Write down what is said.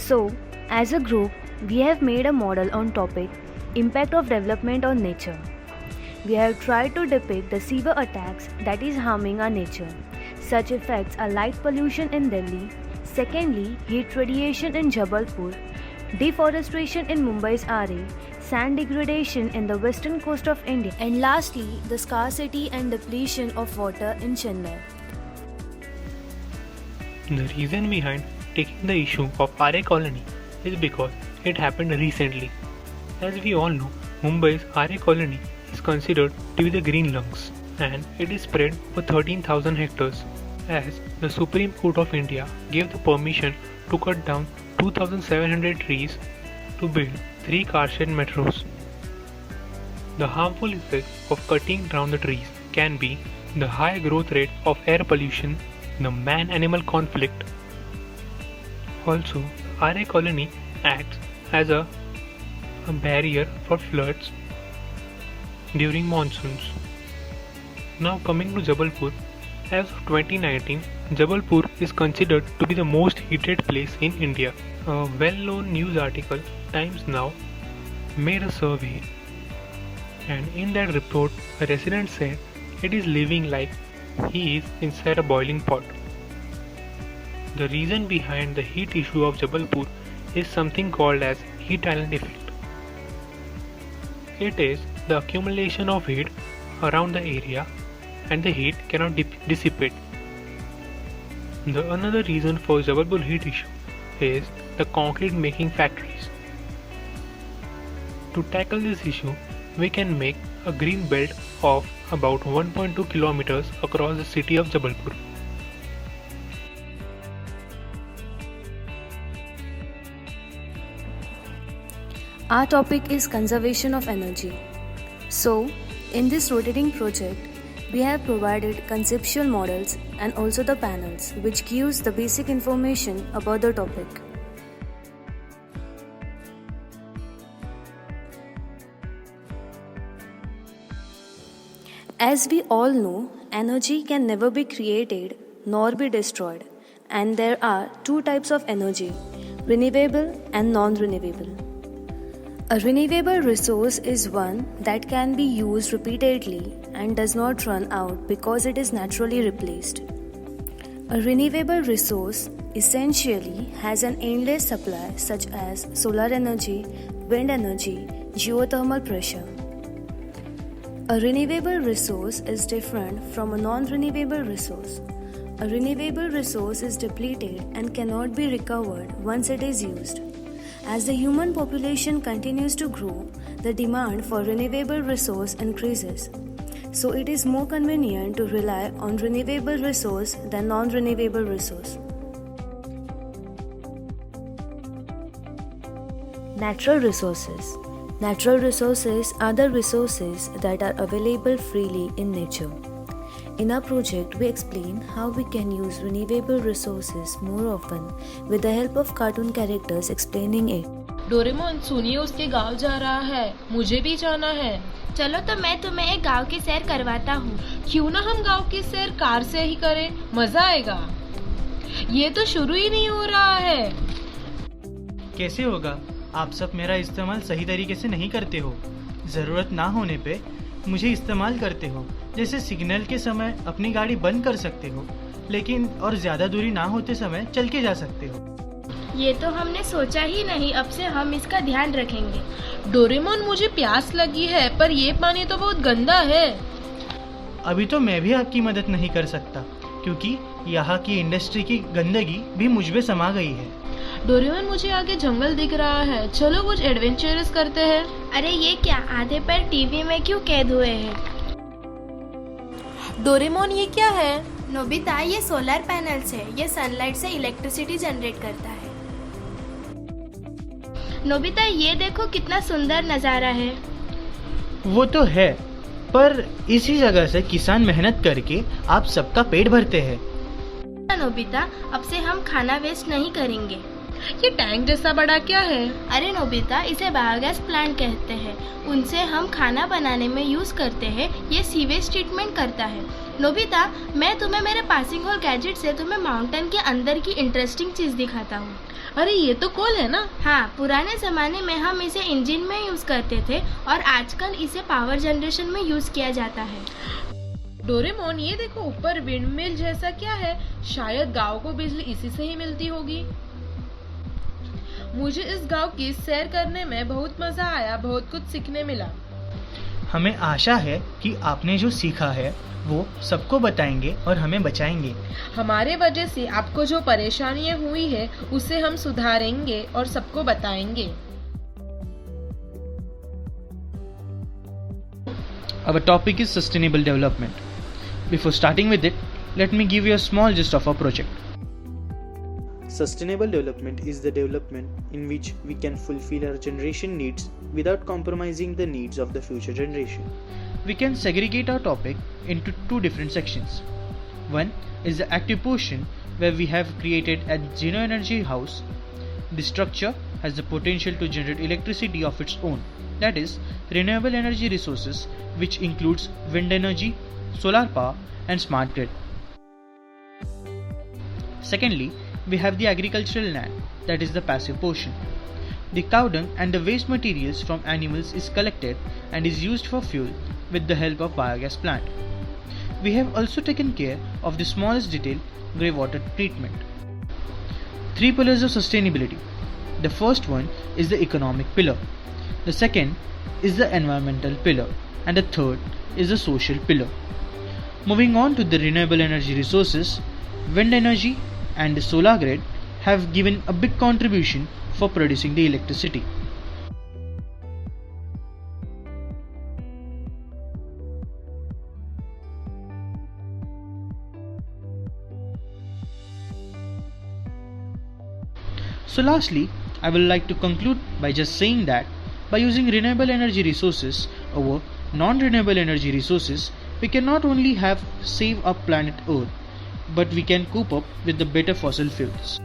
So, as a group, we have made a model on topic Impact of Development on Nature. We have tried to depict the severe attacks that is harming our nature. Such effects are light pollution in Delhi, secondly, heat radiation in Jabalpur, deforestation in Mumbai's RA, sand degradation in the western coast of India, and lastly, the scarcity and depletion of water in Chennai. The reason behind taking the issue of RA colony is because it happened recently. As we all know, Mumbai's RA colony is considered to be the green lungs, and it is spread over 13,000 hectares. As the Supreme Court of India gave the permission to cut down 2,700 trees to build 3 car-shared metros. The harmful effects of cutting down the trees can be the high growth rate of air pollution, the man-animal conflict. Also, RA colony acts as a barrier for floods during monsoons. Now coming to Jabalpur, as of 2019, Jabalpur is considered to be the most heated place in India. A well-known news article, Times Now, made a survey, and in that report, a resident said it is living like he is inside a boiling pot. The reason behind the heat issue of Jabalpur is something called as heat island effect. It is the accumulation of heat around the area and the heat cannot dissipate. The another reason for Jabalpur heat issue is the concrete making factories. To tackle this issue, we can make a green belt of about 1.2 kilometers across the city of Jabalpur. Our topic is conservation of energy. So, in this rotating project, we have provided conceptual models and also the panels which gives the basic information about the topic. As we all know, energy can never be created nor be destroyed, and there are 2 types of energy, renewable and non-renewable. A renewable resource is one that can be used repeatedly and does not run out because it is naturally replaced. A renewable resource essentially has an endless supply such as solar energy, wind energy, geothermal pressure. A renewable resource is different from a non-renewable resource. A renewable resource is depleted and cannot be recovered once it is used. As the human population continues to grow, the demand for renewable resource increases. So it is more convenient to rely on renewable resource than non-renewable resource. Natural resources. Natural resources are the resources that are available freely in nature. In our project, we explain how we can use renewable resources more often with the help of cartoon characters explaining it. Doraemon, सुनिए उसके गांव जा रहा है, मुझे भी जाना है। चलो तो मैं तुम्हें एक गांव की सैर करवाता हूँ। क्यों ना हम गांव की सैर कार से ही करें, मजा आएगा। ये तो शुरू ही नहीं हो रहा है। कैसे होगा? आप सब मेरा इस्तेमाल सही तरीके से नहीं करते हो। ज़रूरत ना होने पे मुझे इस्तेमाल करते हो। जैसे सिग्नल के समय अपनी गाड़ी बंद कर सकते हो, लेकिन और ज़्यादा दूरी ना होते समय चल के जा सकते हो। ये तो हमने सोचा ही नहीं, अब से हम इसका ध्यान रखेंगे। डोरेमोन, मुझे प्यास लगी है, पर ये पानी तो बहुत गंदा है। अभी तो मैं भी आपकी मदद नहीं कर सकता, क्योंकि यहाँ की इंडस्ट्री की गंदगी भी मुझ में समा गई है। डोरेमोन, मुझे आगे जंगल दिख रहा है, चलो कुछ एडवेंचरस करते हैं। अरे ये क्या, आधे पैर टीवी में क्यों कैद हुए हैं? डोरेमोन, ये क्या है? नोबिता, ये सोलर पैनल्स है। ये सनलाइट से इलेक्ट्रिसिटी जनरेट करता है। नोबिता, ये देखो कितना सुंदर नज़ारा है। वो तो है, पर इसी जगह से किसान मेहनत करके आप सबका पेट भरते हैं। नोबिता, अब से हम खाना वेस्ट नहीं करेंगे। ये टैंक जैसा बड़ा क्या है? अरे नोबिता, इसे बायोगैस प्लांट कहते हैं। उनसे हम खाना बनाने में यूज करते हैं। ये सीवेज ट्रीटमेंट करता है। नोबिता, मैं तुम्हें मेरे पासिंग होल गैजेट से तुम्हें माउंटेन के अंदर की इंटरेस्टिंग चीज दिखाता हूँ। अरे ये तो कोल है ना। हाँ, पुराने ज़माने में हम इसे इंजन में यूज़ करते थे और आजकल इसे पावर जनरेशन में यूज़ किया जाता है। डोरेमोन, ये देखो ऊपर विंडमिल जैसा क्या है? शायद गांव को बिजली इसी से ही मिलती होगी। मुझे इस गांव की सैर करने में बहुत मजा आया, बहुत कुछ सीखने मिला। हमें आशा है कि आपने जो सीखा है वो सबको बताएंगे और हमें बचाएंगे। हमारे वजह से आपको जो परेशानियां हुई है उसे हम सुधारेंगे और सबको बताएंगे। Our topic is sustainable development. Before starting with it, let me give you a small gist of our project. Sustainable development is the development in which we can fulfill our generation needs without compromising the needs of the future generation. We can segregate our topic into two different sections. One is the active portion where we have created a zero energy house. The structure has the potential to generate electricity of its own, that is, renewable energy resources, which includes wind energy, solar power, and smart grid. Secondly, we have the agricultural land, that is the passive portion. The cow dung and the waste materials from animals is collected and is used for fuel with the help of biogas plant. We have also taken care of the smallest detail, grey water treatment. Three pillars of sustainability. The first one is the economic pillar. The second is the environmental pillar, and the third is the social pillar. Moving on to the renewable energy resources, wind energy and the solar grid have given a big contribution for producing the electricity. So lastly, I would like to conclude by just saying that by using renewable energy resources over non-renewable energy resources, we can not only have save our planet Earth, but we can cope up with the better fossil fuels.